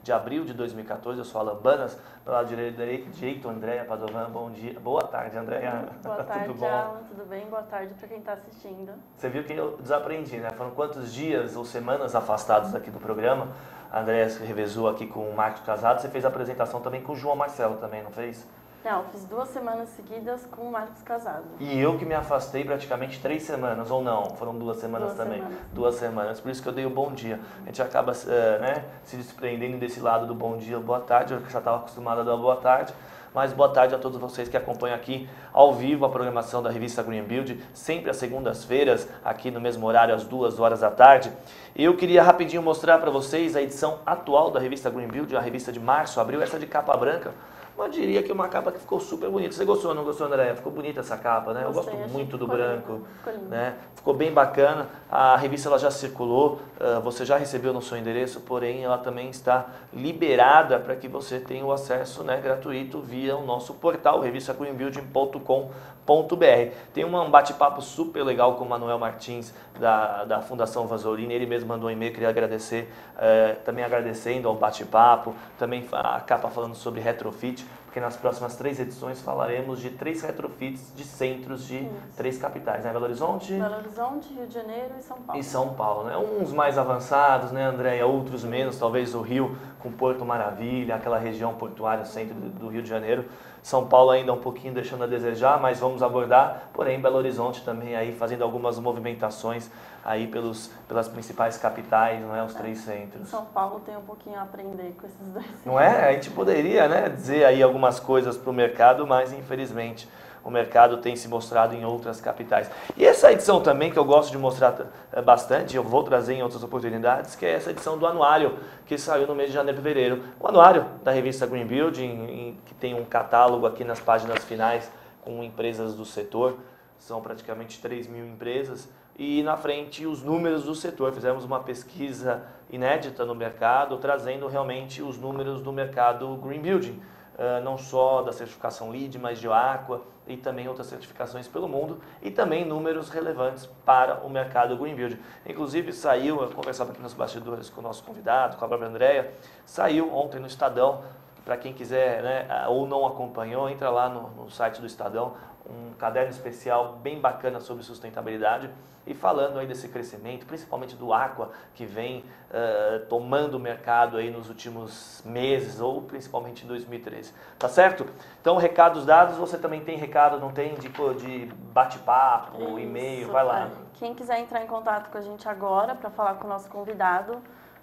de abril de 2014. Eu sou Alan Banas, do lado direito, Andréia Padovan. Bom dia. Boa tarde, Andréia. Boa tarde, Tudo bom? Alan. Tudo bem? Boa tarde para quem está assistindo. Você viu que eu desaprendi, né? Foram quantos dias ou semanas afastados aqui do programa. A Andréia se revezou aqui com o Marcos Casado. Você fez a apresentação também com o João Marcelo também, não fez? Não, fiz 2 semanas seguidas com o Marcos Casado. E eu que me afastei praticamente 3 semanas, ou não, foram 2 semanas 2 também. semanas. 2 semanas, por isso que eu dei o bom dia. A gente acaba né, se desprendendo desse lado do bom dia, boa tarde, eu já estava acostumado a dar boa tarde. Mas boa tarde a todos vocês que acompanham aqui ao vivo a programação da revista Green Build, sempre às segundas-feiras, aqui no mesmo horário, às 2 horas da tarde. Eu queria rapidinho mostrar para vocês a edição atual da revista Green Build, a revista de março, abril, essa de capa branca. Mas eu diria que é uma capa que ficou super bonita. Você gostou ou não gostou, Andréia? Ficou bonita essa capa, né? Gostei, eu gosto muito do ficou branco. lindo, ficou lindo. Né? Ficou bem bacana. A revista ela já circulou, você já recebeu no seu endereço, porém ela também está liberada para que você tenha o acesso, né, gratuito via o nosso portal, revistagreenbuilding.com.br. Tem um bate-papo super legal com o Manuel Martins, da Fundação Vanzolini. Ele mesmo mandou um e-mail, queria agradecer, também agradecendo ao bate-papo, também a capa falando sobre retrofit, porque nas próximas 3 edições falaremos de 3 retrofits de centros de 3 capitais, né? Belo Horizonte, Rio de Janeiro e São Paulo. E São Paulo, né? Uns mais avançados, né, Andréia? Outros menos, talvez o Rio com Porto Maravilha, aquela região portuária, centro do Rio de Janeiro. São Paulo ainda um pouquinho deixando a desejar, mas vamos abordar. Porém, Belo Horizonte também aí fazendo algumas movimentações aí pelas principais capitais, não é? Os 3 centros. São Paulo tem um pouquinho a aprender com esses 2 centros. Não é? A gente poderia, né, dizer aí algumas coisas para o mercado, mas infelizmente o mercado tem se mostrado em outras capitais. E essa edição também, que eu gosto de mostrar bastante, eu vou trazer em outras oportunidades, que é essa edição do anuário, que saiu no mês de janeiro e fevereiro. O anuário da revista Green Building, que tem um catálogo aqui nas páginas finais com empresas do setor, são praticamente 3.000 empresas, e na frente os números do setor. Fizemos uma pesquisa inédita no mercado, trazendo realmente os números do mercado Green Building. Não só da certificação LEED, mas de Aqua e também outras certificações pelo mundo, e também números relevantes para o mercado Green Build. Inclusive saiu, eu conversava aqui nos bastidores com o nosso convidado, com a própria Andréia, saiu ontem no Estadão, para quem quiser, né, ou não acompanhou, entra lá no site do Estadão, um caderno especial bem bacana sobre sustentabilidade e falando aí desse crescimento, principalmente do Aqua, que vem tomando o mercado aí nos últimos meses ou principalmente em 2013. Tá certo? Então, recados dados, você também tem recado, não tem, de bate-papo, e-mail, vai lá. Quem quiser entrar em contato com a gente agora para falar com o nosso convidado,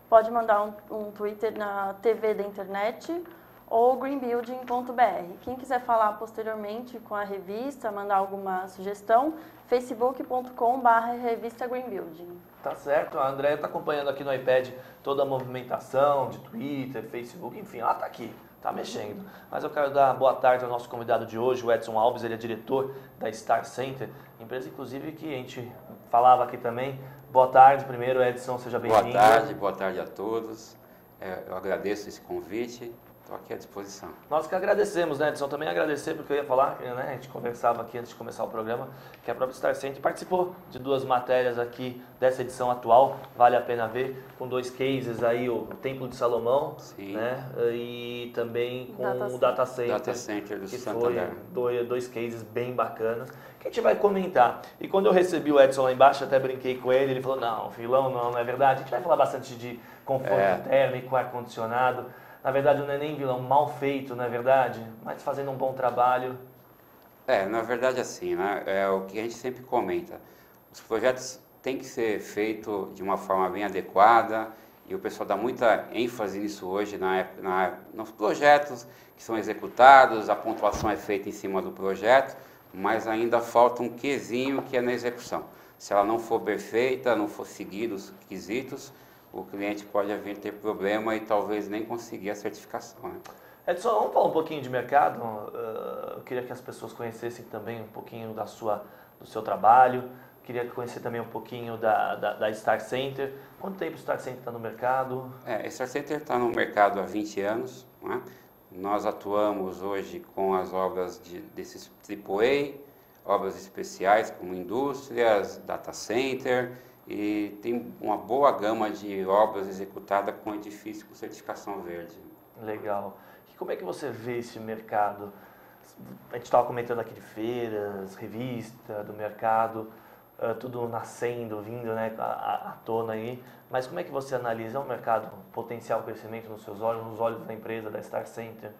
pode mandar um Twitter na TV da internet ou greenbuilding.br. Quem quiser falar posteriormente com a revista, mandar alguma sugestão, facebook.com/revista Greenbuilding. Tá certo, a Andréia está acompanhando aqui no iPad toda a movimentação de Twitter, Facebook, enfim, ela está aqui, está mexendo. Mas eu quero dar boa tarde ao nosso convidado de hoje, o Edson Alves, ele é diretor da Star Center, empresa inclusive que a gente falava aqui também. Boa tarde primeiro, Edson, seja bem-vindo. Boa tarde a todos. Eu agradeço esse convite. Estou aqui à disposição. Nós que agradecemos, né, Edson? Também agradecer, porque eu ia falar, né, a gente conversava aqui antes de começar o programa, que a própria Star Center participou de 2 matérias aqui dessa edição atual, vale a pena ver, com 2 cases aí, o Templo de Salomão, sim, né, e também com o Data Center do que Santander. Foi 2 cases bem bacanas, que a gente vai comentar. E quando eu recebi o Edson lá embaixo, até brinquei com ele, ele falou, não, filão, não é verdade, a gente vai falar bastante de conforto térmico, ar-condicionado. Na verdade, não é nem vilão, mal feito, não é verdade? Mas fazendo um bom trabalho. Na verdade, assim, né? É o que a gente sempre comenta. Os projetos têm que ser feitos de uma forma bem adequada e o pessoal dá muita ênfase nisso hoje nos projetos que são executados, a pontuação é feita em cima do projeto, mas ainda falta um quesinho que é na execução. Se ela não for bem feita, não for seguir os quesitos, o cliente pode vir ter problema e talvez nem conseguir a certificação. Né? Edson, vamos falar um pouquinho de mercado. Eu queria que as pessoas conhecessem também um pouquinho do seu trabalho. Queria conhecer também um pouquinho da Star Center. Quanto tempo o Star Center está no mercado? A Star Center está no mercado há 20 anos. Né? Nós atuamos hoje com as obras desses AAA, obras especiais como indústrias, data center e tem uma boa gama de obras executadas com edifício com certificação verde. Legal. E como é que você vê esse mercado? A gente estava comentando aqui de feiras, revista, do mercado, tudo nascendo, vindo, né, à tona aí. Mas como é que você analisa o mercado, potencial crescimento nos seus olhos, nos olhos da empresa, da Star Center?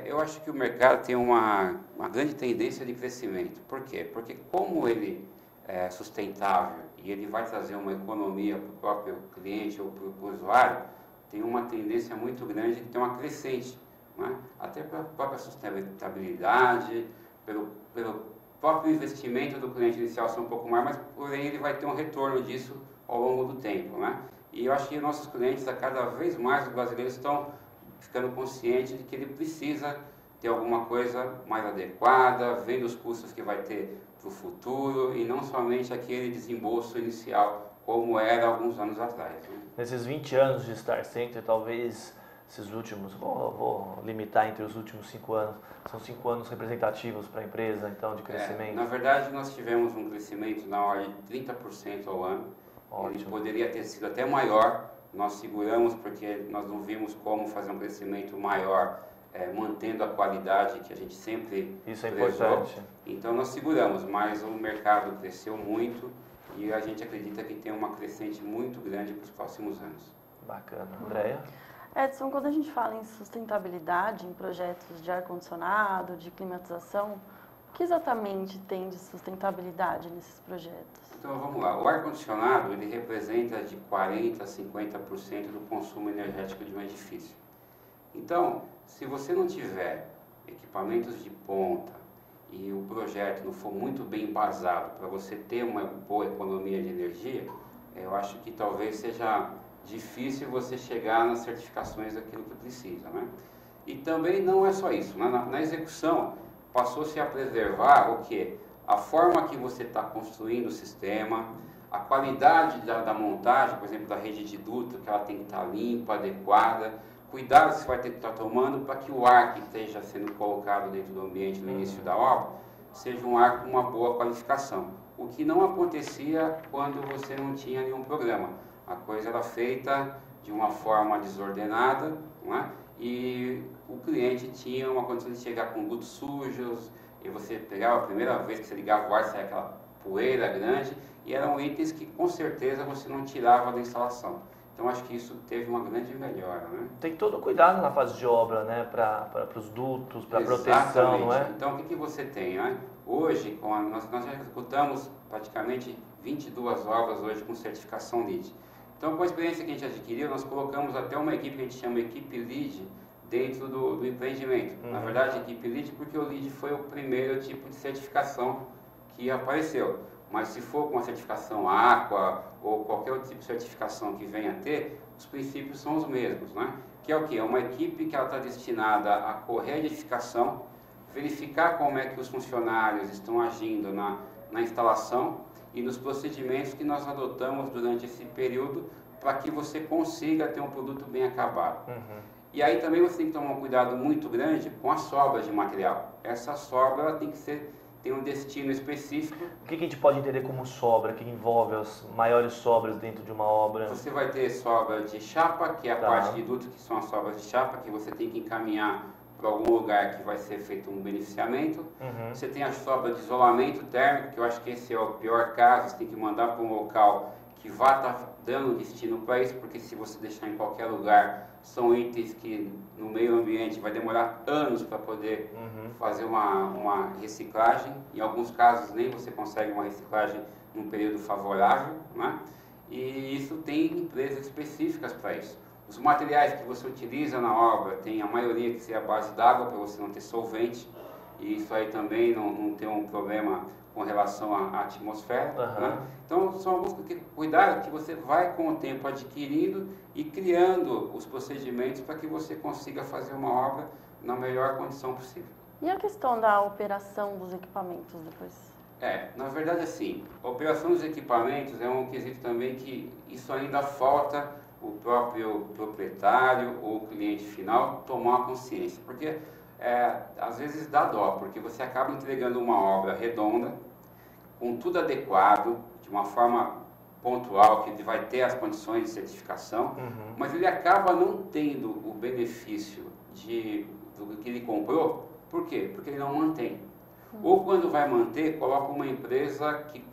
Eu acho que o mercado tem uma grande tendência de crescimento. Por quê? Porque como ele é sustentável e ele vai trazer uma economia para o próprio cliente ou para o usuário, tem uma tendência muito grande de ter uma crescente, né? Até pela própria sustentabilidade, pelo próprio investimento do cliente inicial ser um pouco mais, mas porém ele vai ter um retorno disso ao longo do tempo, né? E eu acho que nossos clientes, a cada vez mais os brasileiros estão ficando conscientes de que ele precisa ter alguma coisa mais adequada, vendo os custos que vai ter para o futuro e não somente aquele desembolso inicial como era alguns anos atrás, né? Nesses 20 anos de Star Center, talvez esses últimos, vou limitar entre os últimos 5 anos, são 5 anos representativos para a empresa, então, de crescimento? Na verdade, nós tivemos um crescimento na ordem de 30% ao ano. Ótimo. Ele poderia ter sido até maior, nós seguramos porque nós não vimos como fazer um crescimento maior, mantendo a qualidade que a gente sempre Isso é prezou. importante. Então nós seguramos, mas o mercado cresceu muito e a gente acredita que tem uma crescente muito grande para os próximos anos. Bacana. Andréia? Edson, quando a gente fala em sustentabilidade, em projetos de ar-condicionado, de climatização, o que exatamente tem de sustentabilidade nesses projetos? Então vamos lá, o ar-condicionado ele representa de 40% a 50% do consumo energético de um edifício. Então, se você não tiver equipamentos de ponta e o projeto não for muito bem embasado para você ter uma boa economia de energia, eu acho que talvez seja difícil você chegar nas certificações daquilo que precisa, né? E também não é só isso, né? Na execução passou-se a preservar o quê? A forma que você está construindo o sistema, a qualidade da montagem, por exemplo, da rede de duto, que ela tem que estar limpa, adequada, cuidado que você vai ter que estar tomando para que o ar que esteja sendo colocado dentro do ambiente no início da obra seja um ar com uma boa qualificação. O que não acontecia quando você não tinha nenhum programa. A coisa era feita de uma forma desordenada, não é? E o cliente tinha uma condição de chegar com dutos sujos, e você pegava a primeira vez que você ligava o ar, saia aquela poeira grande, e eram itens que com certeza você não tirava da instalação. Então acho que isso teve uma grande melhora, né? Tem todo cuidado na fase de obra, né? Para os dutos, para a proteção, não é? Então o que você tem, né? Hoje, nós já executamos praticamente 22 obras hoje com certificação LEED. Então, com a experiência que a gente adquiriu, nós colocamos até uma equipe que a gente chama equipe LEED dentro do empreendimento. Na verdade, equipe LEED porque o LEED foi o primeiro tipo de certificação que apareceu. Mas se for com a certificação Aqua ou qualquer outro tipo de certificação que venha a ter, os princípios são os mesmos, né? Que é o quê? É uma equipe que ela está destinada a correr a edificação, verificar como é que os funcionários estão agindo na instalação e nos procedimentos que nós adotamos durante esse período para que você consiga ter um produto bem acabado. E aí também você tem que tomar um cuidado muito grande com as sobras de material. Essa sobra ela tem um destino específico. O que a gente pode entender como sobra, que envolve as maiores sobras dentro de uma obra? Você vai ter sobra de chapa, que é a parte de duto, que são as sobras de chapa, que você tem que encaminhar para algum lugar que vai ser feito um beneficiamento. Você tem a sobra de isolamento térmico, que eu acho que esse é o pior caso, você tem que mandar para um local que vai estar dando destino para isso, porque se você deixar em qualquer lugar, são itens que no meio ambiente vai demorar anos para poder fazer uma reciclagem. Em alguns casos nem você consegue uma reciclagem num período favorável, né? E isso tem empresas específicas para isso. Os materiais que você utiliza na obra tem a maioria que ser a base d'água para você não ter solvente, e isso aí também não tem um problema com relação à atmosfera, né? Então são alguns cuidados que você vai com o tempo adquirindo e criando os procedimentos para que você consiga fazer uma obra na melhor condição possível. E a questão da operação dos equipamentos depois? Na verdade assim, a operação dos equipamentos é um quesito também que isso ainda falta o próprio proprietário ou o cliente final tomar consciência, porque às vezes dá dó, porque você acaba entregando uma obra redonda, com tudo adequado, de uma forma pontual, que ele vai ter as condições de certificação, mas ele acaba não tendo o benefício do que ele comprou. Por quê? Porque ele não mantém. Ou quando vai manter, coloca uma empresa que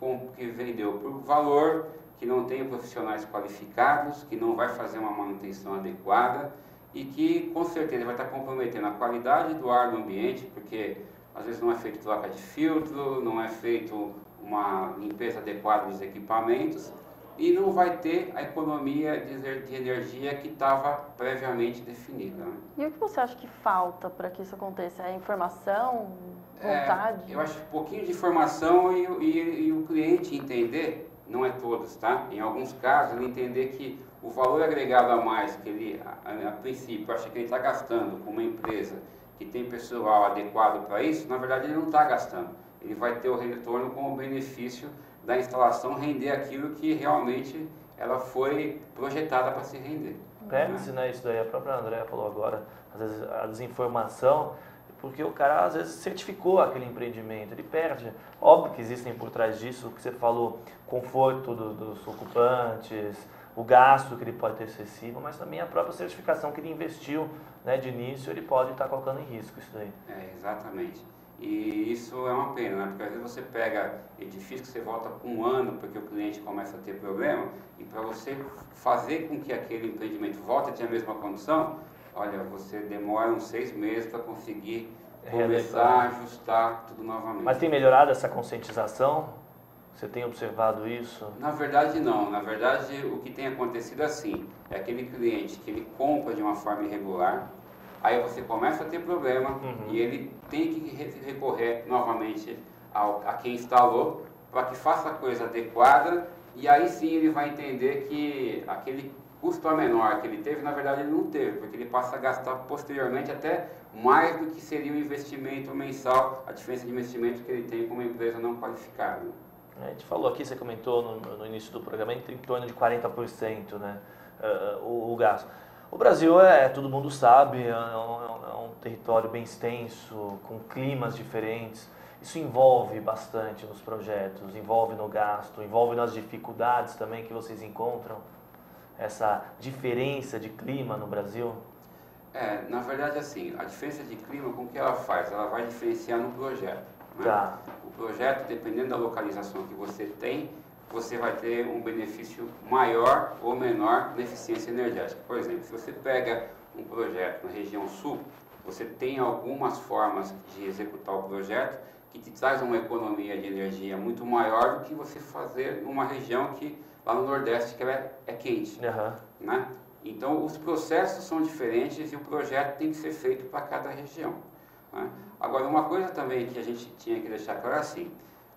vendeu por valor, que não tem profissionais qualificados, que não vai fazer uma manutenção adequada e que com certeza vai estar comprometendo a qualidade do ar no ambiente, porque às vezes não é feito troca de filtro, não é feito uma limpeza adequada dos equipamentos e não vai ter a economia de energia que estava previamente definida. Né? E o que você acha que falta para que isso aconteça? É informação, vontade? Eu acho um pouquinho de informação e o cliente entender, não é todos, tá? Em alguns casos, ele entender que o valor agregado a mais que ele, a princípio, acha que ele está gastando com uma empresa que tem pessoal adequado para isso, na verdade ele não está gastando. Ele vai ter o retorno com o benefício da instalação render aquilo que realmente ela foi projetada para se render. Perde-se, né? Isso daí a própria Andréa falou agora, às vezes a desinformação, porque o cara às vezes certificou aquele empreendimento, ele perde. Óbvio que existem por trás disso, o que você falou, conforto dos ocupantes, o gasto que ele pode ter excessivo, mas também a própria certificação que ele investiu, né, de início, ele pode estar colocando em risco isso daí. Exatamente. E isso é uma pena, né? Porque às vezes você pega edifício que você volta com um ano porque o cliente começa a ter problema e para você fazer com que aquele empreendimento volte a ter a mesma condição, olha, você demora uns 6 meses para conseguir começar a ajustar tudo novamente. Mas tem melhorado essa conscientização? Você tem observado isso? Na verdade não, na verdade o que tem acontecido assim, é aquele cliente que ele compra de uma forma irregular, aí você começa a ter problema e ele tem que recorrer novamente a quem instalou para que faça a coisa adequada e aí sim ele vai entender que aquele custo a menor que ele teve, na verdade ele não teve, porque ele passa a gastar posteriormente até mais do que seria o investimento mensal, a diferença de investimento que ele tem com uma empresa não qualificada. A gente falou aqui, você comentou no início do programa, em torno de 40%, né, o gasto. O Brasil, todo mundo sabe, é um território bem extenso, com climas diferentes. Isso envolve bastante nos projetos, envolve no gasto, envolve nas dificuldades também que vocês encontram, essa diferença de clima no Brasil? Na verdade, assim, a diferença de clima, com o que ela faz? Ela vai diferenciar no projeto. Né? Tá. O projeto, dependendo da localização que você tem, você vai ter um benefício maior ou menor na eficiência energética. Por exemplo, se você pega um projeto na região sul, você tem algumas formas de executar o projeto que te traz uma economia de energia muito maior do que você fazer numa região que, lá no Nordeste, que ela é quente. Né? Então, os processos são diferentes e o projeto tem que ser feito para cada região. Né? Agora, uma coisa também que a gente tinha que deixar claro é assim,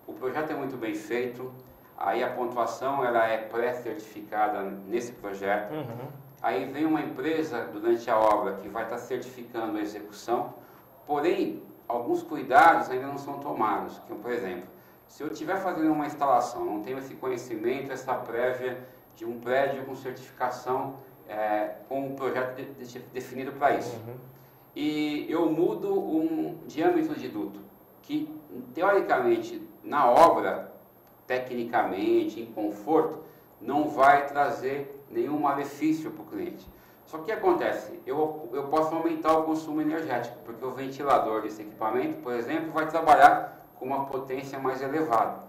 o projeto é muito bem feito, aí a pontuação ela é pré-certificada nesse projeto, aí vem uma empresa durante a obra que vai estar certificando a execução, porém, alguns cuidados ainda não são tomados, como, por exemplo, se eu estiver fazendo uma instalação, não tenho esse conhecimento, essa prévia de um prédio com certificação com um projeto definido para isso, e eu mudo um diâmetro de duto, que teoricamente na obra, tecnicamente, em conforto, não vai trazer nenhum malefício para o cliente. Só que o que acontece? Eu posso aumentar o consumo energético, porque o ventilador desse equipamento, por exemplo, vai trabalhar com uma potência mais elevada.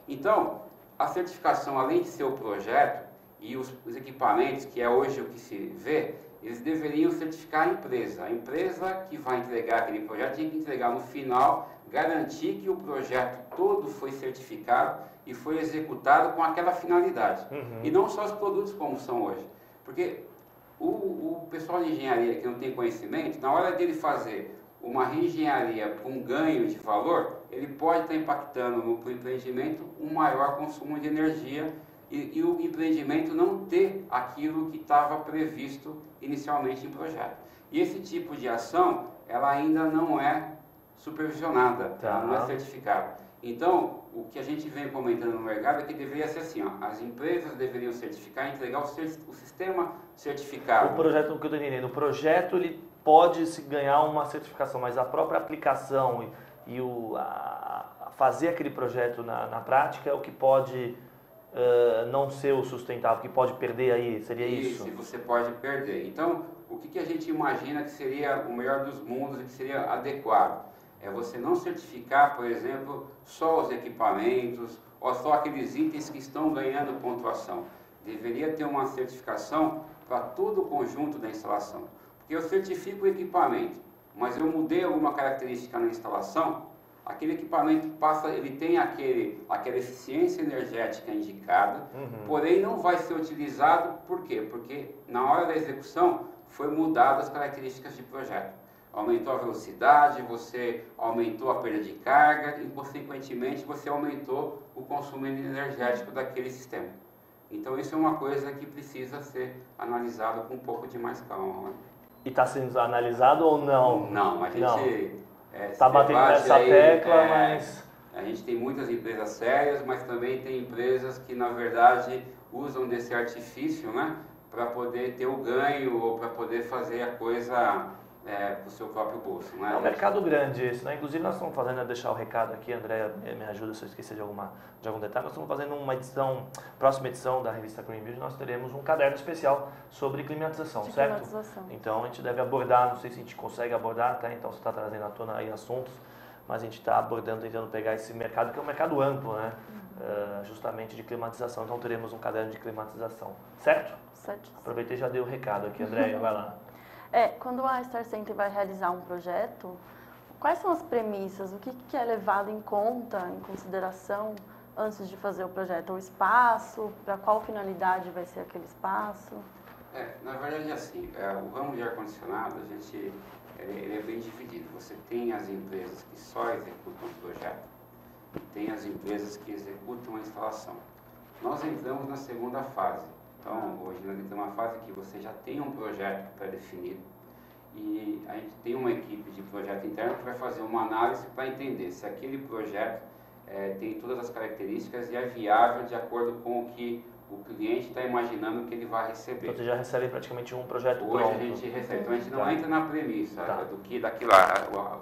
Então, a certificação, além de ser o projeto e os equipamentos, que é hoje o que se vê, eles deveriam certificar a empresa. A empresa que vai entregar aquele projeto tem que entregar no final, garantir que o projeto todo foi certificado e foi executado com aquela finalidade. E não só os produtos como são hoje. Porque o pessoal de engenharia que não tem conhecimento, na hora dele fazer uma reengenharia com ganho de valor, ele pode estar impactando no empreendimento um maior consumo de energia e o empreendimento não ter aquilo que estava previsto inicialmente em projeto. E esse tipo de ação, ela ainda não é supervisionada, ela não é certificada. Então, o que a gente vem comentando no mercado é que deveria ser assim, ó, as empresas deveriam certificar e entregar o sistema certificado. O projeto, o que eu estou entendendo, o projeto ele pode se ganhar uma certificação, mas a própria aplicação e fazer aquele projeto na prática é o que pode não ser o sustentável, que pode perder aí, seria isso? Isso, você pode perder. Então, o que a gente imagina que seria o melhor dos mundos e que seria adequado? É você não certificar, por exemplo, só os equipamentos ou só aqueles itens que estão ganhando pontuação. Deveria ter uma certificação para todo o conjunto da instalação. Porque eu certifico o equipamento, mas eu mudei alguma característica na instalação, aquele equipamento ele tem aquela eficiência energética indicada, porém não vai ser utilizado, por quê? Porque na hora da execução foi mudado as características de projeto. Aumentou a velocidade, você aumentou a perda de carga e, consequentemente, você aumentou o consumo energético daquele sistema. Então, isso é uma coisa que precisa ser analisado com um pouco de mais calma. Né? E está sendo analisado ou não? Não, a gente... Está batendo nessa tecla, mas... A gente tem muitas empresas sérias, mas também tem empresas que, na verdade, usam desse artifício, né, para poder ter o ganho ou para poder fazer a coisa para o seu próprio bolso. Né? É um mercado grande esse, né? Inclusive nós estamos fazendo, deixar o recado aqui, André, me ajuda se eu esquecer de algum detalhe, nós estamos fazendo uma próxima edição da revista Green Building, nós teremos um caderno especial sobre climatização, certo? Climatização. Então a gente deve abordar, não sei se a gente consegue abordar, tá? Então você está trazendo à tona aí assuntos, mas a gente está abordando, tentando pegar esse mercado, que é um mercado amplo, né? Justamente de climatização, então teremos um caderno de climatização, certo? Certo. Aproveitei e já dei o recado aqui, André, vai lá. Quando a Star Center vai realizar um projeto, quais são as premissas? O que é levado em conta, em consideração, antes de fazer o projeto? O espaço, para qual finalidade vai ser aquele espaço? Na verdade, assim, o ramo de ar-condicionado, ele é bem dividido. Você tem as empresas que só executam o projeto e tem as empresas que executam a instalação. Nós entramos na segunda fase. Então, hoje nós estamos numa fase que você já tem um projeto pré-definido e a gente tem uma equipe de projeto interno que vai fazer uma análise para entender se aquele projeto tem todas as características e é viável de acordo com o que o cliente está imaginando que ele vai receber. Então, você já recebe praticamente um projeto hoje pronto. Hoje a gente recebe, então a gente não entra na premissa do que daquilo,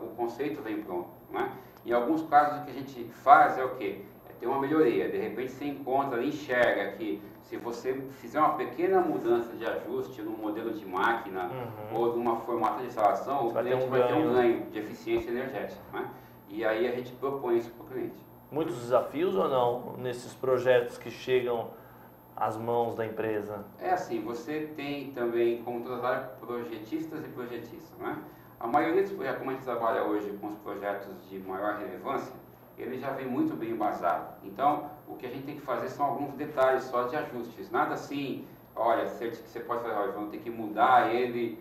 o conceito vem pronto. Né? Em alguns casos o que a gente faz é o quê? Ter uma melhoria, de repente você encontra, enxerga que se você fizer uma pequena mudança de ajuste no modelo de máquina ou numa formata de instalação, o cliente vai ter um ganho de eficiência energética. Né? E aí a gente propõe isso para o cliente. Muitos desafios ou não nesses projetos que chegam às mãos da empresa? É assim, você tem também, como todas as áreas, projetistas e projetistas. Né? A maioria dos projetos, como a gente trabalha hoje com os projetos de maior relevância, ele já vem muito bem embasado. Então, o que a gente tem que fazer são alguns detalhes só de ajustes. Nada assim, olha, você pode fazer, olha, vamos ter que mudar ele,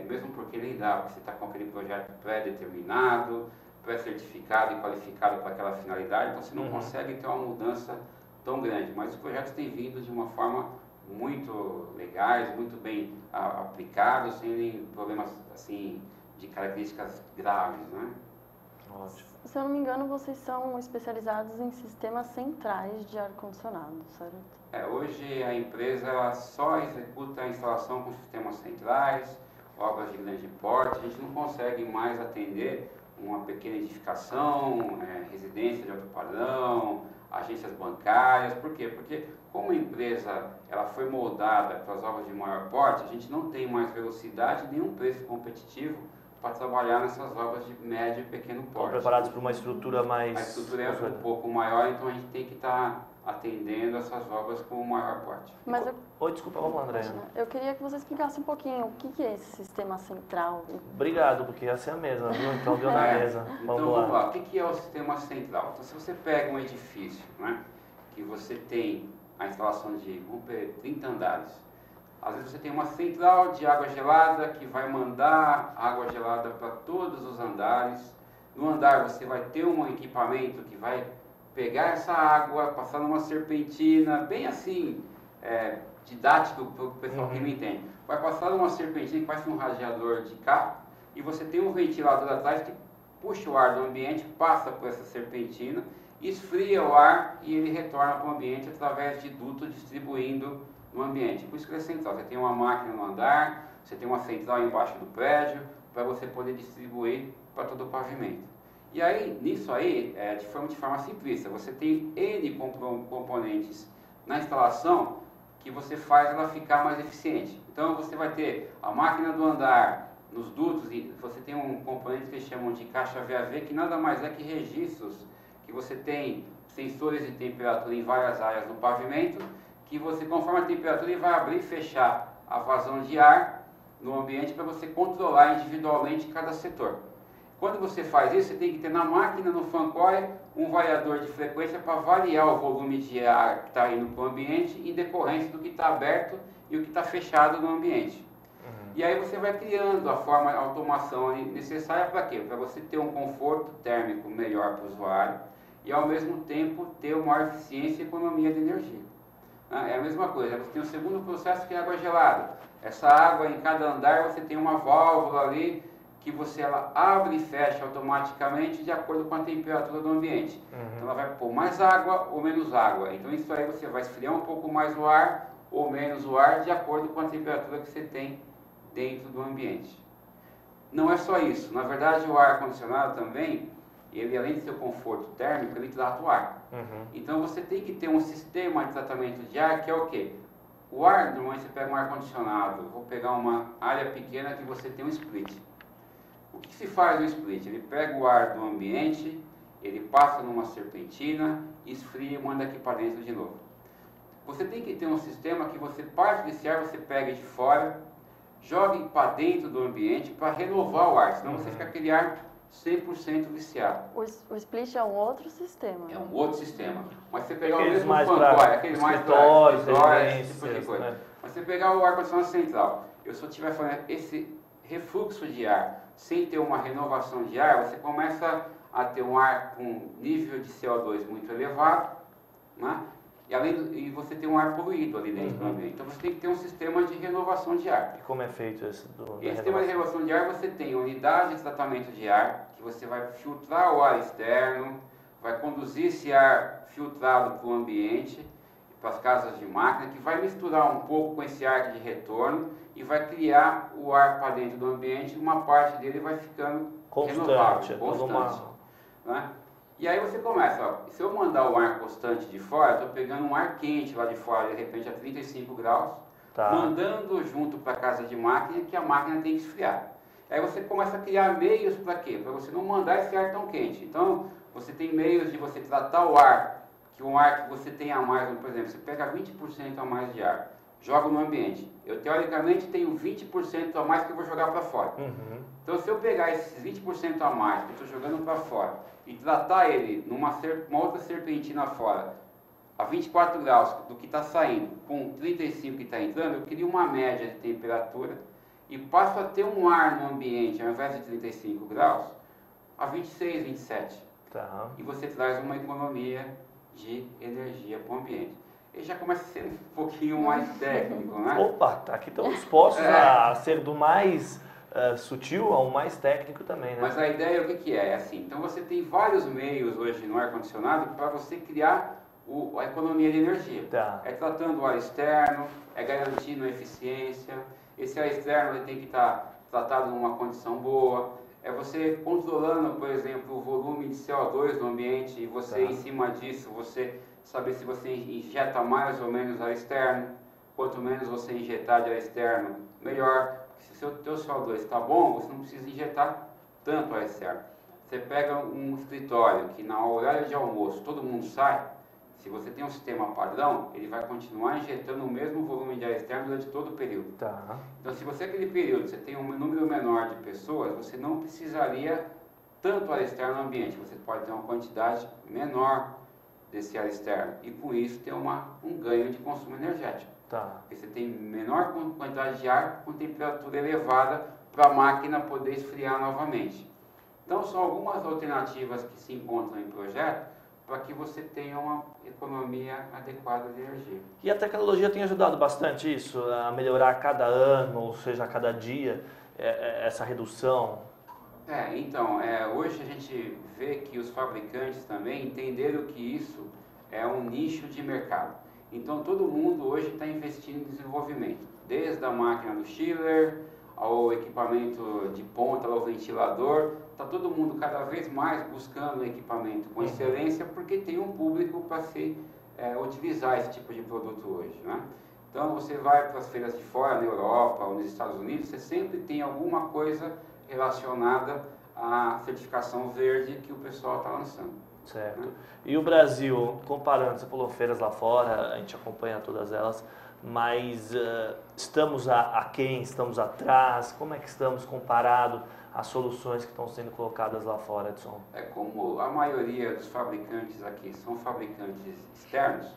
mesmo porque nem dá, porque você está com aquele projeto pré-determinado, pré-certificado e qualificado para aquela finalidade, então você não consegue ter uma mudança tão grande. Mas os projetos têm vindo de uma forma muito legais, muito bem aplicados, sem nenhum problemas assim, de características graves, né? Ótimo. Se eu não me engano, vocês são especializados em sistemas centrais de ar-condicionado, certo? Hoje a empresa só executa a instalação com sistemas centrais, obras de grande porte. A gente não consegue mais atender uma pequena edificação, residência de alto padrão, agências bancárias. Por quê? Porque como a empresa ela foi moldada para as obras de maior porte, a gente não tem mais velocidade nem um preço competitivo para trabalhar nessas obras de médio e pequeno porte. Estão preparados para uma estrutura mais... A estrutura é um pouco maior, então a gente tem que estar atendendo essas obras com maior porte. Mas Oi, desculpa, vamos lá, André. Eu queria que você explicasse um pouquinho o que é esse sistema central. Obrigado, porque essa é a mesma, viu? Então deu na mesa. Então vamos lá. O que é o sistema central? Então, se você pega um edifício, né, que você tem a instalação de, vamos ver, 30 andares, às vezes você tem uma central de água gelada que vai mandar água gelada para todos os andares. No andar você vai ter um equipamento que vai pegar essa água, passar numa serpentina, bem assim, didático para o pessoal que não entende. Vai passar numa serpentina que parece um radiador de carro e você tem um ventilador atrás que puxa o ar do ambiente, passa por essa serpentina, esfria o ar e ele retorna para o ambiente através de duto distribuindo no ambiente. Por isso que ele é central. Você tem uma máquina no andar, você tem uma central embaixo do prédio, para você poder distribuir para todo o pavimento. E aí, nisso aí, de forma simplista, você tem N componentes na instalação que você faz ela ficar mais eficiente. Então você vai ter a máquina do andar, nos dutos, e você tem um componente que eles chamam de caixa VAV, que nada mais é que registros, que você tem sensores de temperatura em várias áreas do pavimento, que você, conforme a temperatura, ele vai abrir e fechar a vazão de ar no ambiente para você controlar individualmente cada setor. Quando você faz isso, você tem que ter na máquina, no fan coil, um variador de frequência para variar o volume de ar que está indo para o ambiente em decorrência do que está aberto e o que está fechado no ambiente. E aí você vai criando a forma, a automação necessária para quê? Para você ter um conforto térmico melhor para o usuário e ao mesmo tempo ter uma maior eficiência e economia de energia. É a mesma coisa, você tem o segundo processo que é água gelada. Essa água em cada andar você tem uma válvula ali que ela abre e fecha automaticamente de acordo com a temperatura do ambiente. Então ela vai pôr mais água ou menos água. Então isso aí você vai esfriar um pouco mais o ar ou menos o ar de acordo com a temperatura que você tem dentro do ambiente. Não é só isso, na verdade o ar-condicionado também, ele além de ser o conforto térmico, ele trata o ar. Então você tem que ter um sistema de tratamento de ar que é o quê? O ar, normalmente você pega um ar-condicionado, vou pegar uma área pequena que você tem um split. O que se faz no split? Ele pega o ar do ambiente, ele passa numa serpentina, esfria e manda aqui para dentro de novo. Você tem que ter um sistema que você parte desse ar, você pega de fora, jogue para dentro do ambiente para renovar o ar, senão você fica aquele ar 100% viciado. O split é um outro sistema. É um outro sistema. Mas você pegar Aqueles o mesmo mais fan pra coil, aquele mais para escritório, esse tipo de residências, coisa. né? Mas você pegar o ar-condicionado central, eu só estiver fazendo esse refluxo de ar sem ter uma renovação de ar, você começa a ter um ar com nível de CO2 muito elevado, né? E você tem um ar poluído ali dentro do ambiente. Então você tem que ter um sistema de renovação de ar. E como é feito esse Esse sistema de renovação de ar, você tem unidade de tratamento de ar, que você vai filtrar o ar externo, vai conduzir esse ar filtrado para o ambiente, para as casas de máquina, que vai misturar um pouco com esse ar de retorno e vai criar o ar para dentro do ambiente, e uma parte dele vai ficando renovável, constante. Né? E aí você começa, ó, se eu mandar o ar constante de fora, eu estou pegando um ar quente lá de fora, de repente a 35 graus, mandando junto para a casa de máquina, que a máquina tem que esfriar. Aí você começa a criar meios para quê? Para você não mandar esse ar tão quente. Então, você tem meios de você tratar o ar, que um ar que você tem a mais, por exemplo, você pega 20% a mais de ar, joga no ambiente. Eu, teoricamente, tenho 20% a mais que eu vou jogar para fora. Então, se eu pegar esses 20% a mais que eu estou jogando para fora e tratar ele numa outra serpentina fora, a 24 graus do que está saindo, com 35 que está entrando, eu crio uma média de temperatura e passo a ter um ar no ambiente, ao invés de 35 graus, a 26, 27. E você traz uma economia de energia para o ambiente. Ele já começa a ser um pouquinho mais técnico, né? Opa, tá aqui estão dispostos a ser do mais sutil ao mais técnico também, né? Mas a ideia o que é? É assim, então você tem vários meios hoje no ar-condicionado para você criar a economia de energia. É tratando o ar externo, é garantindo a eficiência, esse ar externo ele tem que estar tratado numa condição boa, é você controlando, por exemplo, o volume de CO2 no ambiente e você, em cima disso, você saber se você injeta mais ou menos ar externo. Quanto menos você injetar de ar externo, melhor. Porque se o teu CO2 está bom, você não precisa injetar tanto ar externo. Você pega um escritório que na horário de almoço todo mundo sai, se você tem um sistema padrão, ele vai continuar injetando o mesmo volume de ar externo durante todo o período. Então, se você aquele período você tem um número menor de pessoas, você não precisaria tanto ar externo no ambiente. Você pode ter uma quantidade menor desse ar externo e com isso ter um ganho de consumo energético. Porque você tem menor quantidade de ar com temperatura elevada para a máquina poder esfriar novamente. Então, são algumas alternativas que se encontram em projeto para que você tenha uma economia adequada de energia. E a tecnologia tem ajudado bastante isso, a melhorar a cada ano, ou seja, a cada dia, essa redução? Então, hoje a gente vê que os fabricantes também entenderam que isso é um nicho de mercado. Então, todo mundo hoje está investindo em desenvolvimento, desde a máquina do chiller, ao equipamento de ponta, ao ventilador. Está todo mundo cada vez mais buscando equipamento com excelência, porque tem um público para se utilizar esse tipo de produto hoje, né? Então você vai para as feiras de fora, na Europa ou nos Estados Unidos, você sempre tem alguma coisa relacionada à certificação verde que o pessoal está lançando. Certo. Né? E o Brasil, comparando, você falou feiras lá fora, a gente acompanha todas elas, mas estamos aquém, estamos atrás? Como é que estamos comparado às soluções que estão sendo colocadas lá fora, Edson? Como a maioria dos fabricantes aqui são fabricantes externos,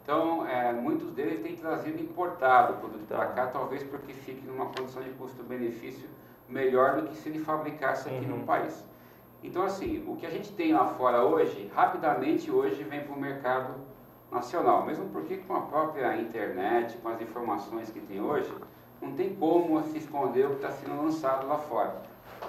então muitos deles têm trazido importado o produto para cá, talvez porque fique numa condição de custo-benefício melhor do que se ele fabricasse aqui no país. Então, assim, o que a gente tem lá fora hoje, rapidamente hoje vem para o mercado nacional, mesmo porque com a própria internet, com as informações que tem hoje, não tem como se esconder o que está sendo lançado lá fora.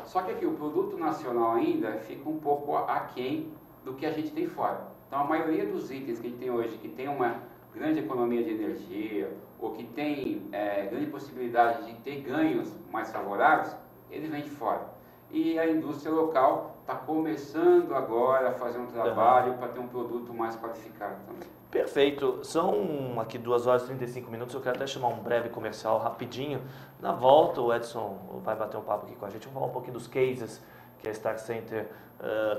Só que aqui o produto nacional ainda fica um pouco aquém do que a gente tem fora. Então a maioria dos itens que a gente tem hoje, que tem uma grande economia de energia, ou que tem grande possibilidade de ter ganhos mais favoráveis, ele vem de fora. E a indústria local está começando agora a fazer um trabalho para ter um produto mais qualificado também. Perfeito. São aqui 2 horas e 35 minutos. Eu quero até chamar um breve comercial rapidinho. Na volta, o Edson vai bater um papo aqui com a gente. Vamos falar um pouquinho dos cases que a Star Center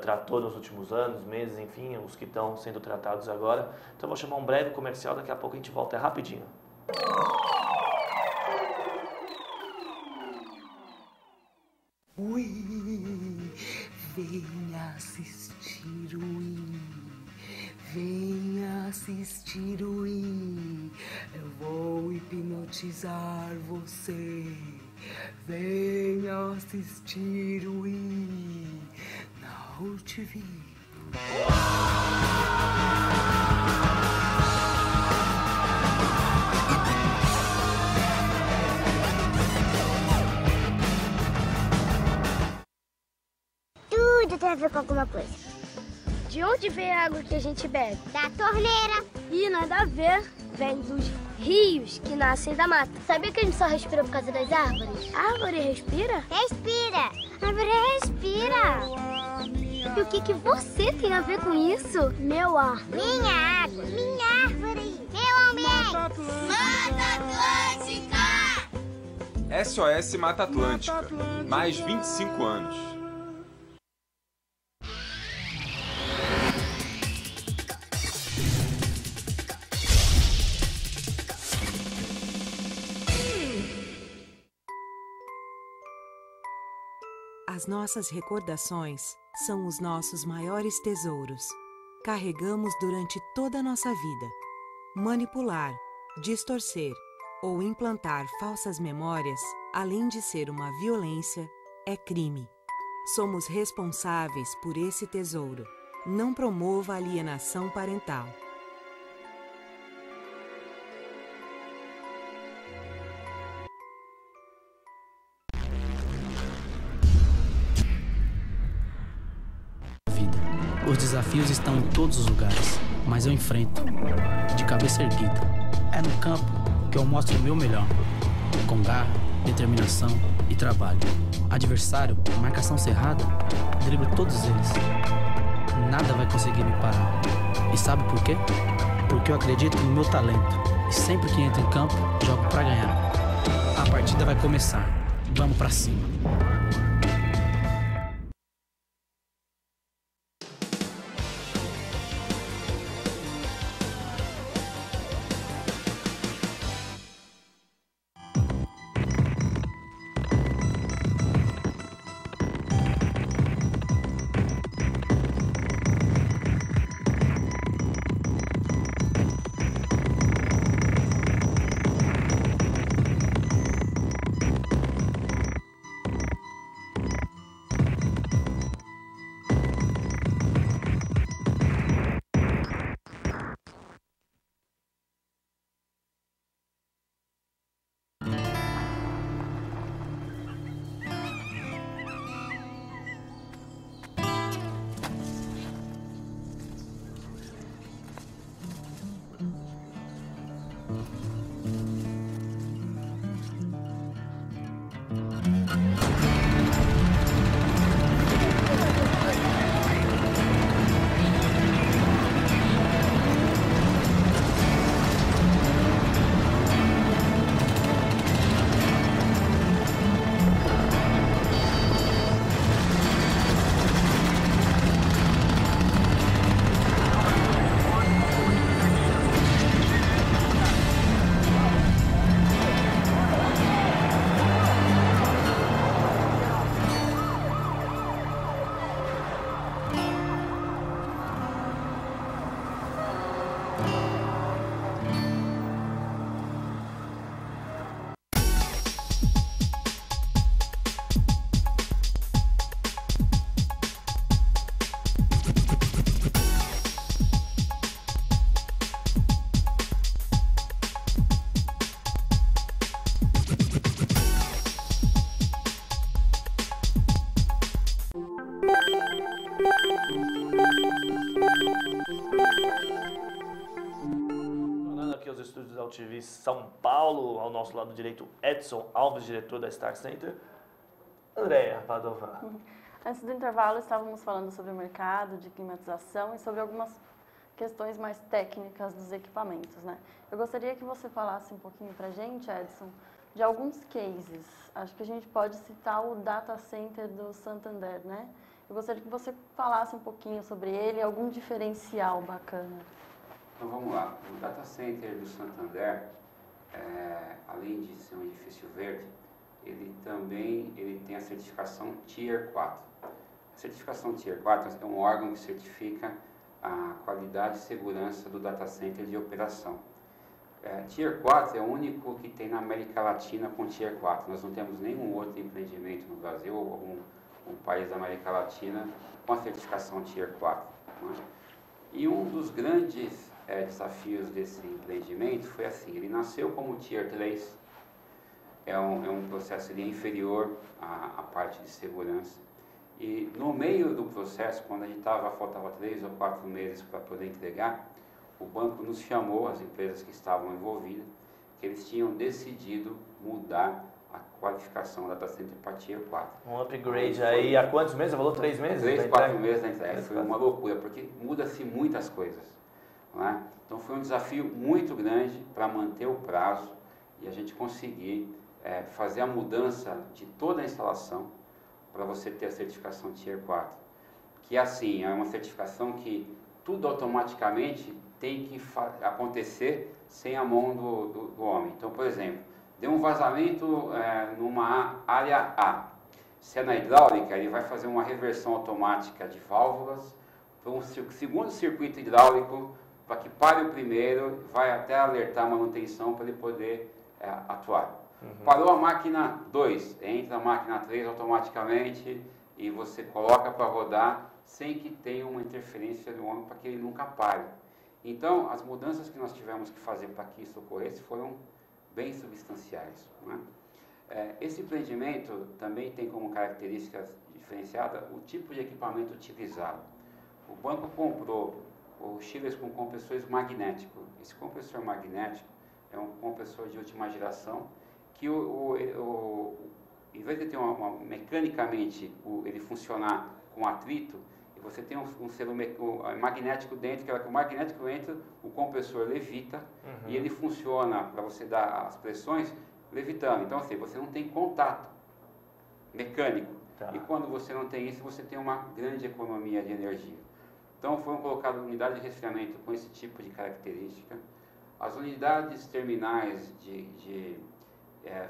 tratou nos últimos anos, meses, enfim, os que estão sendo tratados agora. Então, eu vou chamar um breve comercial. Daqui a pouco a gente volta. É rapidinho. Ui, venha assistir o I. Venha assistir o I. Eu vou hipnotizar você. Venha assistir o I. Na UTV. Tudo tem a ver com alguma coisa. De onde vem a água que a gente bebe? Da torneira. Ih, nada a ver. Vem dos rios que nascem da mata. Sabia que a gente só respira por causa das árvores? A árvore respira? Respira. A árvore respira. E o que você tem a ver com isso? Meu ar. Minha água. Minha árvore. Meu ambiente. Mata Atlântica. SOS Mata Atlântica. Mais 25 anos. As nossas recordações são os nossos maiores tesouros. Carregamos durante toda a nossa vida. Manipular, distorcer ou implantar falsas memórias, além de ser uma violência, é crime. Somos responsáveis por esse tesouro. Não promova alienação parental. Os desafios estão em todos os lugares, mas eu enfrento, de cabeça erguida. É no campo que eu mostro o meu melhor, com garra, determinação e trabalho. Adversário, marcação cerrada, driblo todos eles. Nada vai conseguir me parar. E sabe por quê? Porque eu acredito no meu talento e sempre que entro em campo, jogo pra ganhar. A partida vai começar. Vamos pra cima. Industrial TV São Paulo. Ao nosso lado direito, Edson Alves, diretor da Star Center. Andréa Padova. Antes do intervalo, estávamos falando sobre o mercado de climatização e sobre algumas questões mais técnicas dos equipamentos, né? Eu gostaria que você falasse um pouquinho para a gente, Edson, de alguns cases. Acho que a gente pode citar o Data Center do Santander, né? Eu gostaria que você falasse um pouquinho sobre ele, algum diferencial bacana. Então vamos lá. O Data Center do Santander, além de ser um edifício verde, ele tem a certificação Tier 4. A certificação Tier 4 é um órgão que certifica a qualidade e segurança do data center de operação. Tier 4 é o único que tem na América Latina com Tier 4. Nós não temos nenhum outro empreendimento no Brasil ou algum país da América Latina com a certificação Tier 4. Né? E um dos grandes desafios desse empreendimento foi assim, ele nasceu como Tier 3, é um processo inferior à parte de segurança. E no meio do processo, quando a gente faltava 3 ou 4 meses para poder entregar, o banco nos chamou, as empresas que estavam envolvidas, que eles tinham decidido mudar a qualificação da data center para Tier 4. Um upgrade aí, há quantos meses? Você falou 3 meses? 3, 4 meses da entrega. Foi uma loucura, porque muda-se muitas coisas. Não é? Então foi um desafio muito grande para manter o prazo e a gente conseguir fazer a mudança de toda a instalação para você ter a certificação Tier 4. Que assim, é uma certificação que tudo automaticamente tem que acontecer sem a mão do homem. Então, por exemplo, deu um vazamento numa área A. Se é na hidráulica, ele vai fazer uma reversão automática de válvulas para um segundo circuito hidráulico, para que pare o primeiro, vai até alertar a manutenção para ele poder atuar. Parou a máquina 2, entra a máquina 3 automaticamente e você coloca para rodar sem que tenha uma interferência do homem para que ele nunca pare. Então, as mudanças que nós tivemos que fazer para que isso ocorresse foram bem substanciais. Né? Esse empreendimento também tem como característica diferenciada o tipo de equipamento utilizado. O banco comprou o chillers com compressores magnéticos. Esse compressor magnético é um compressor de última geração que em vez de ter mecanicamente ele funcionar com atrito, e você tem um selo magnético dentro, que o magnético entra, o compressor levita e ele funciona para você dar as pressões levitando. Então assim, você não tem contato mecânico. Tá. E quando você não tem isso, você tem uma grande economia de energia. Então foram colocadas unidades de resfriamento com esse tipo de característica. As unidades terminais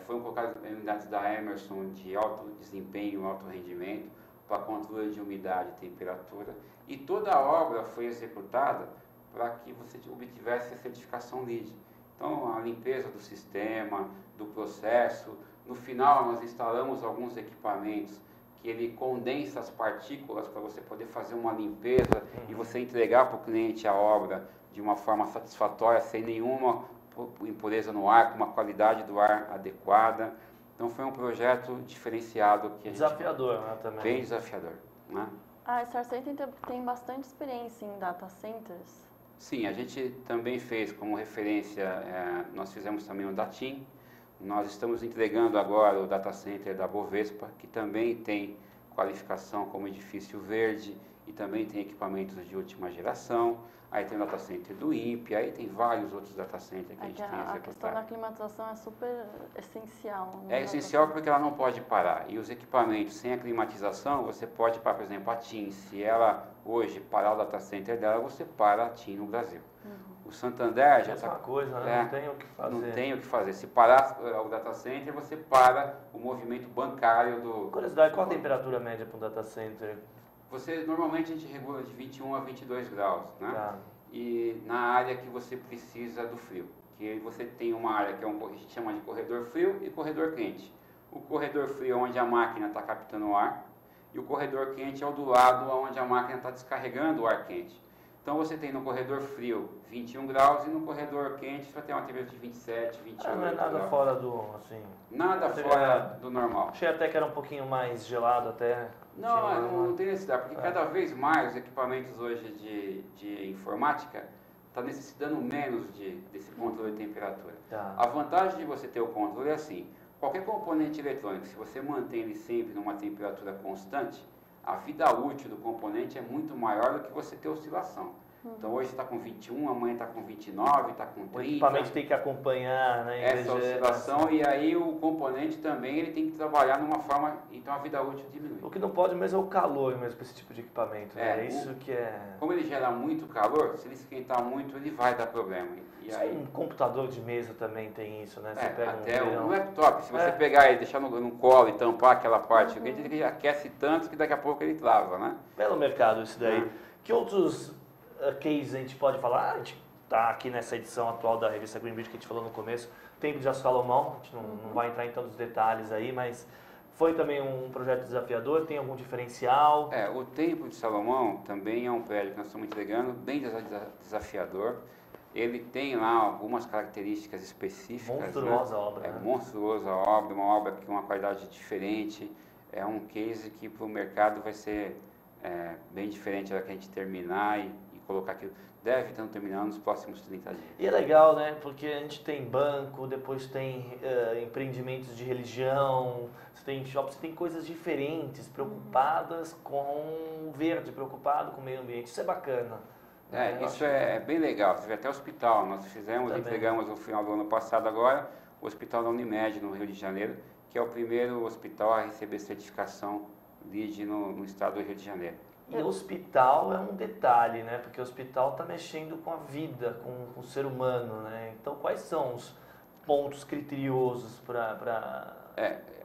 foram colocadas unidades da Emerson de alto desempenho, alto rendimento, para controle de umidade e temperatura. E toda a obra foi executada para que você obtivesse a certificação LEED. Então, a limpeza do sistema, do processo. No final, nós instalamos alguns equipamentos que ele condensa as partículas para você poder fazer uma limpeza e você entregar para o cliente a obra de uma forma satisfatória, sem nenhuma impureza no ar, com uma qualidade do ar adequada. Então foi um projeto diferenciado. Desafiador, né, também. Bem desafiador. Né? A Star Center tem bastante experiência em data centers? Sim, a gente também fez como referência, nós fizemos também o Datim. Nós estamos entregando agora o data center da Bovespa, que também tem qualificação como edifício verde e também tem equipamentos de última geração. Aí tem o data center do INPE, aí tem vários outros data centers que a gente tem executado. A questão da climatização é super essencial. É essencial porque ela não pode parar. E os equipamentos sem a climatização, você pode parar, por exemplo, a TIM. Se ela hoje parar o data center dela, você para a TIM no Brasil. O Santander já está... coisa, né? Não tem o que fazer. Não tem o que fazer. Se parar o data center, você para o movimento bancário do... Curiosidade, qual a temperatura média para um data center? Normalmente a gente regula de 21 a 22 graus, né? Tá. E na área que você precisa do frio. Que você tem uma área que a gente chama de corredor frio e corredor quente. O corredor frio é onde a máquina está captando o ar e o corredor quente é o do lado onde a máquina está descarregando o ar quente. Então você tem no corredor frio 21 graus e no corredor quente você vai ter uma temperatura de 27, 28 não é nada graus. Fora do, assim... Nada fora do normal. Achei até que era um pouquinho mais gelado até. Não tem necessidade, porque cada vez mais os equipamentos hoje de informática está necessitando menos desse controle de temperatura. Tá. A vantagem de você ter o controle é assim, qualquer componente eletrônico, se você mantém ele sempre numa temperatura constante, a vida útil do componente é muito maior do que você ter oscilação. Então hoje está com 21, amanhã está com 29, está com 30. O equipamento tem que acompanhar, né? Essa oscilação, e aí o componente também ele tem que trabalhar numa forma, então a vida útil diminui. O que não pode mesmo é o calor mesmo para esse tipo de equipamento, né? Isso que é... Como ele gera muito calor, se ele esquentar muito, ele vai dar problema. E aí, um computador de mesa também tem isso, né? Você pega até um laptop, se você pegar e deixar no colo e tampar aquela parte, ele aquece tanto que daqui a pouco ele trava, né? Pelo mercado isso daí. Que outros cases a gente pode falar? A gente está aqui nessa edição atual da revista Green Build que a gente falou no começo, Templo de Aço Salomão, a gente não vai entrar em tantos detalhes aí, mas foi também um projeto desafiador, tem algum diferencial? O Templo de Salomão também é um prédio que nós estamos entregando, bem desafiador. Ele tem lá algumas características específicas. Monstruosa obra. É monstruosa obra, uma obra com uma qualidade diferente. É um case que para o mercado vai ser bem diferente da que a gente terminar e colocar aquilo. Deve estar terminando nos próximos 30 dias. E é legal, né? Porque a gente tem banco, depois tem empreendimentos de religião, você tem shopping, você tem coisas diferentes, preocupadas com o verde, preocupado com o meio ambiente. Isso é bacana. Isso é bem legal. Você vê até o hospital, nós entregamos no final do ano passado agora, o Hospital da Unimed, no Rio de Janeiro, que é o primeiro hospital a receber certificação LEED no estado do Rio de Janeiro. E o hospital é um detalhe, né? Porque o hospital está mexendo com a vida, com o ser humano, né? Então, quais são os pontos criteriosos para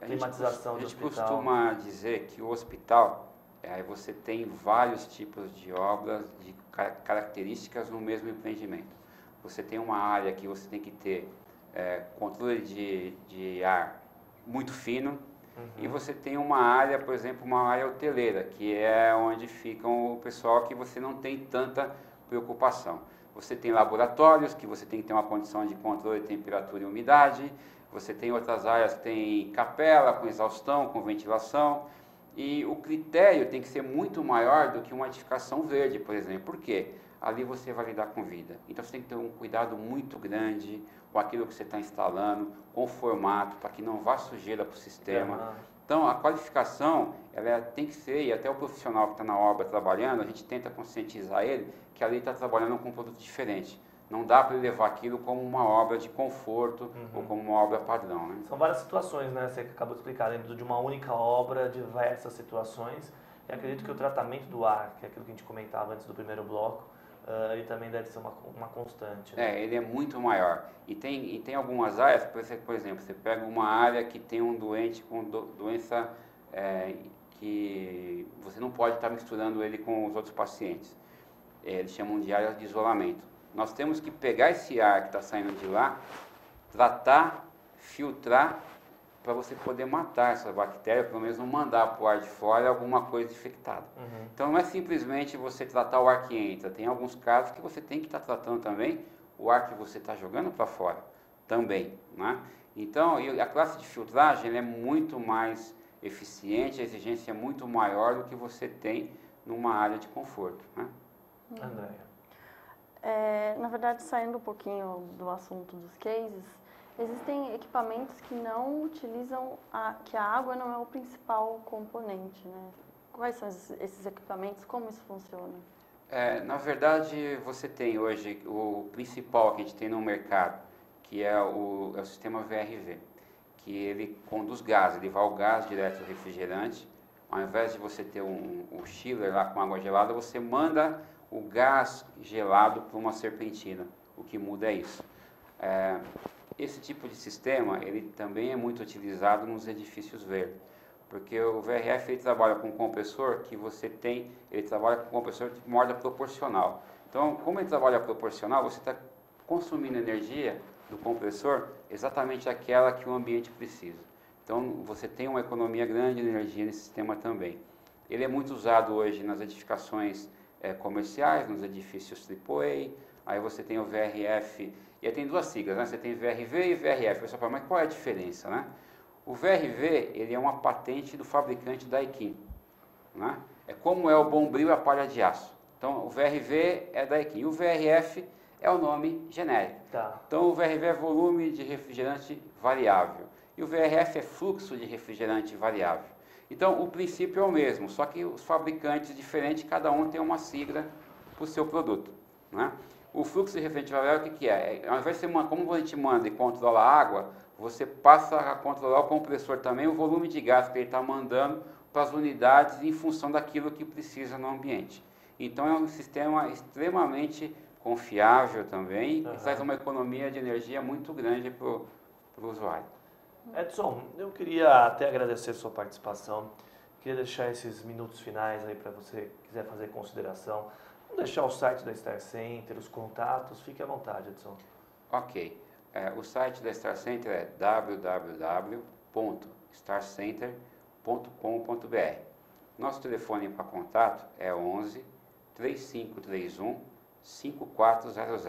climatização do hospital? A gente costuma dizer que o hospital, aí você tem vários tipos de obras, de características no mesmo empreendimento. Você tem uma área que você tem que ter controle de ar muito fino, e você tem uma área, por exemplo, uma área hoteleira, que é onde ficam o pessoal que você não tem tanta preocupação. Você tem laboratórios, que você tem que ter uma condição de controle de temperatura e umidade. Você tem outras áreas que tem capela, com exaustão, com ventilação. E o critério tem que ser muito maior do que uma edificação verde, por exemplo. Por quê? Ali você vai lidar com vida. Então você tem que ter um cuidado muito grande com aquilo que você está instalando, com o formato, para que não vá sujeira para o sistema. Então a qualificação, ela tem que ser, e até o profissional que está na obra trabalhando, a gente tenta conscientizar ele que ali está trabalhando com um produto diferente. Não dá para ele levar aquilo como uma obra de conforto ou como uma obra padrão, né? São várias situações, né? Você acabou de explicar, dentro de uma única obra, diversas situações. E acredito que o tratamento do ar, que é aquilo que a gente comentava antes do primeiro bloco, ele também deve ser uma constante. Né? Ele é muito maior. E tem algumas áreas, por exemplo, você pega uma área que tem um doente com doença que você não pode estar misturando ele com os outros pacientes. Eles chamam de área de isolamento. Nós temos que pegar esse ar que está saindo de lá, tratar, filtrar, para você poder matar essa bactéria, pelo menos não mandar para o ar de fora alguma coisa infectada. Então não é simplesmente você tratar o ar que entra, tem alguns casos que você tem que estar tratando também o ar que você está jogando para fora, também. Né? Então a classe de filtragem é muito mais eficiente, a exigência é muito maior do que você tem numa área de conforto. Né? Andréia. Na verdade, saindo um pouquinho do assunto dos cases, existem equipamentos que não utilizam, que a água não é o principal componente, né? Quais são esses equipamentos? Como isso funciona? Na verdade, você tem hoje o principal que a gente tem no mercado, que é o sistema VRV, que ele conduz gás, ele vai o gás direto ao refrigerante. Ao invés de você ter um chiller lá com água gelada, você manda o gás gelado para uma serpentina. O que muda é isso. Esse tipo de sistema, ele também é muito utilizado nos edifícios verdes, porque o VRF ele trabalha com um compressor que ele trabalha com um compressor de moda proporcional. Então, como ele trabalha proporcional, você está consumindo energia do compressor exatamente aquela que o ambiente precisa. Então, você tem uma economia grande de energia nesse sistema também. Ele é muito usado hoje nas edificações comerciais, nos edifícios AAA. Aí você tem o VRF, e aí tem duas siglas, né? Você tem VRV e VRF. Você fala, mas qual é a diferença, né? O VRV, ele é uma patente do fabricante Daikin, né? É como é o Bombril e a palha de aço. Então, o VRV é Daikin. E o VRF é o nome genérico. Tá. Então, o VRV é volume de refrigerante variável e o VRF é fluxo de refrigerante variável. Então, o princípio é o mesmo, só que os fabricantes diferentes, cada um tem uma sigla para o seu produto, né? O fluxo de refrigerante variável, o que é? Ao invés de você, como a gente manda e controla a água, você passa a controlar o compressor também, o volume de gás que ele está mandando para as unidades em função daquilo que precisa no ambiente. Então, é um sistema extremamente confiável também, e traz uma economia de energia muito grande para o usuário. Edson, eu queria até agradecer a sua participação, queria deixar esses minutos finais aí para você quiser fazer consideração. Vamos deixar o site da Star Center, os contatos, fique à vontade, Edson. Ok, o site da Star Center é www.starcenter.com.br. Nosso telefone para contato é 11 3531 5400.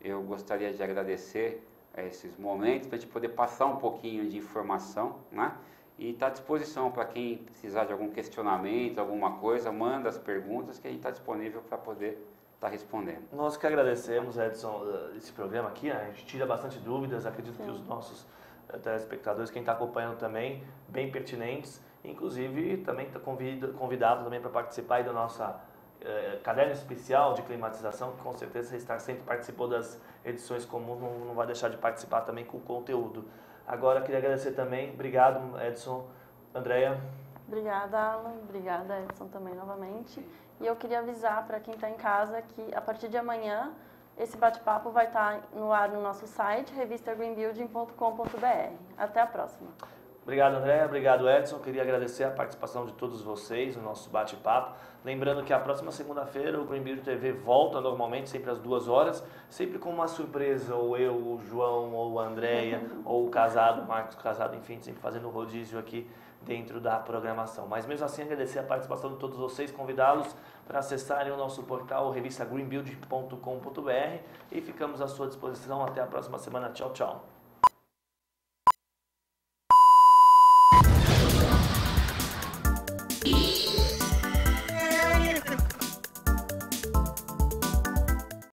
Eu gostaria de agradecer esses momentos para a gente poder passar um pouquinho de informação, né? E está à disposição para quem precisar de algum questionamento, alguma coisa, manda as perguntas que a gente está disponível para poder estar respondendo. Nós que agradecemos, Edson, esse programa aqui, né? A gente tira bastante dúvidas, acredito que os nossos telespectadores, quem está acompanhando também, bem pertinentes, inclusive também está convidado também para participar aí da nossa caderno especial de climatização, que com certeza você está sempre participou das edições comuns, não vai deixar de participar também com o conteúdo. Agora, queria agradecer também, obrigado Edson, Andréia. Obrigada, Alan, obrigada Edson também novamente. E eu queria avisar para quem está em casa que a partir de amanhã esse bate-papo vai estar no ar no nosso site, revistagreenbuilding.com.br. Até a próxima. Obrigado, André. Obrigado, Edson. Queria agradecer a participação de todos vocês no nosso bate-papo. Lembrando que a próxima segunda-feira o Green Building TV volta normalmente, sempre às 2 horas, sempre com uma surpresa, ou eu, o João, ou a Andréia, ou o Casado, o Marcos Casado, enfim, sempre fazendo rodízio aqui dentro da programação. Mas mesmo assim, agradecer a participação de todos vocês, convidá-los para acessarem o nosso portal, revistagreenbuilding.com.br, e ficamos à sua disposição. Até a próxima semana. Tchau, tchau.